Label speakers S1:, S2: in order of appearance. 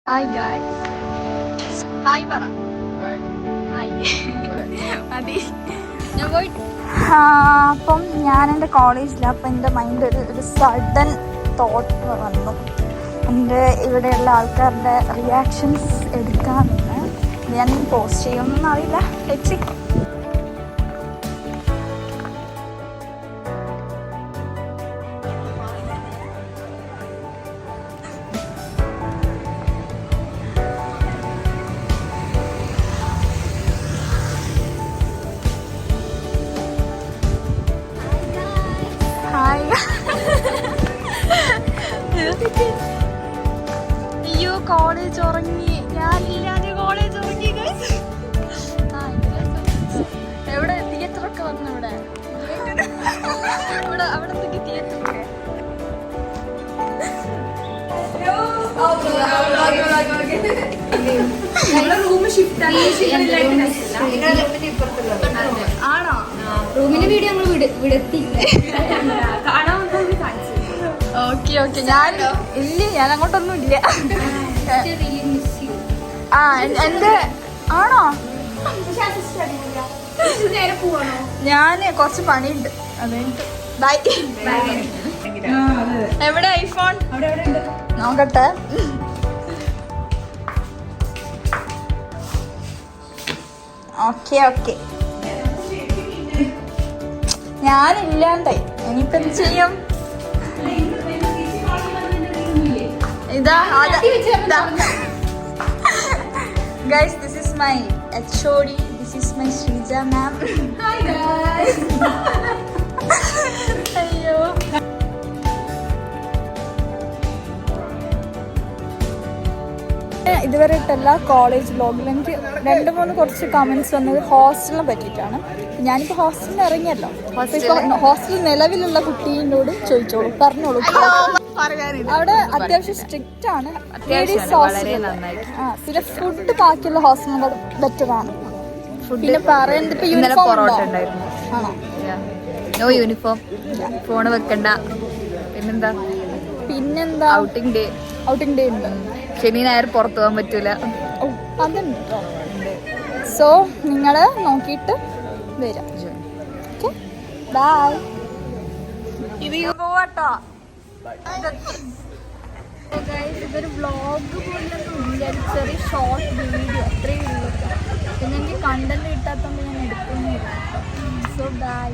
S1: Hi guys. Hi പറ. Hi. മതി. ഞാൻ പോയി. അപ്പം ഞാൻ എൻ്റെ കോളേജിലാണ്. അപ്പം എൻ്റെ മൈൻഡ് ഒരു സഡൻ തോട്ട് വന്നു. എൻ്റെ ഇവിടെയുള്ള ആൾക്കാരുടെ റിയാക്ഷൻസ് എടുക്കാമെന്ന്. ഞാൻ പോസ്റ്റ് ചെയ്യുമെന്നൊന്നും അറിയില്ല. എച്ചി അയ്യോ കോളേജ് ഉറങ്ങി. ഞാനില്ലാതെ കോളേജ് ഉറങ്ങി. എവിടെ തിയേറ്ററൊക്കെ വന്നു. ഇവിടെ അവിടെ എന്തൊക്കെ തിയേറ്ററൊക്കെ ആണോ? റൂമിന്റെ വീഡിയോ ഞങ്ങൾ വിടത്തില്ല. Okay okay. ഞാൻ ഇല്ല, ഞാൻ അങ്ങോട്ടൊന്നും ഇല്ല. ആ എന്റെ ആണോ? ഞാൻ കുറച്ച് പണിയുണ്ട്. അതുകൊണ്ട് ബൈ. എവിടെ ഐഫോൺ? നോക്കട്ടെ. Okay okay. ഞാനില്ലാണ്ടായി. ഇനിയിപ്പോ എന്ത് ചെയ്യും? ഇതാ guys, this is my HOD, this is my Shrija ma'am. Hi guys. അയ്യോ ഇതുവരെ ഇട്ടല്ല കോളേജ് വ്ലോഗിൽ എനിക്ക് 2-3 കുറച്ച് കമൻറ്റ്സ് വന്നത് ഹോസ്റ്റലിനെ പറ്റിയിട്ടാണ്. ഞാനിപ്പോൾ ഹോസ്റ്റലിൽ ഇറങ്ങിയല്ലോ. ഹോസ്റ്റലിൽ നിലവിലുള്ള കുട്ടീനോട് ചോദിച്ചോളൂ, പറഞ്ഞോളൂ. അവിടെ അത്യാവശ്യം സ്ട്രിക്റ്റ് ആണ്. പിന്നെ ഫുഡ് ബാക്കിയുള്ള ഹോസ്റ്റലിനോട് ബെറ്റർ ആണ്. പിന്നെ പറയുന്നത് ഇപ്പൊ
S2: യൂണിഫോം, ഫോണ് വെക്കണ്ട. പിന്നെന്താ ഔട്ടിംഗ് ഡേ
S1: ഉണ്ട്.
S2: ശനി ഞായർ പുറത്തു പോകാൻ പറ്റൂല.
S1: അതുണ്ട്. സോ നിങ്ങള് നോക്കിയിട്ട് വരാം. ബൈ. ഇത് പോവാട്ടോ. ഇതൊരു വ്ളോഗ് പോലൊന്നും ഇല്ല. ചെറിയ ഷോർട്ട് വീഡിയോ അത്രയും ഉള്ളൂ. പിന്നെ എനിക്ക് കണ്ടന്റ് കിട്ടാത്തതുകൊണ്ട് ഞാൻ എടുക്കുന്നില്ല. So by.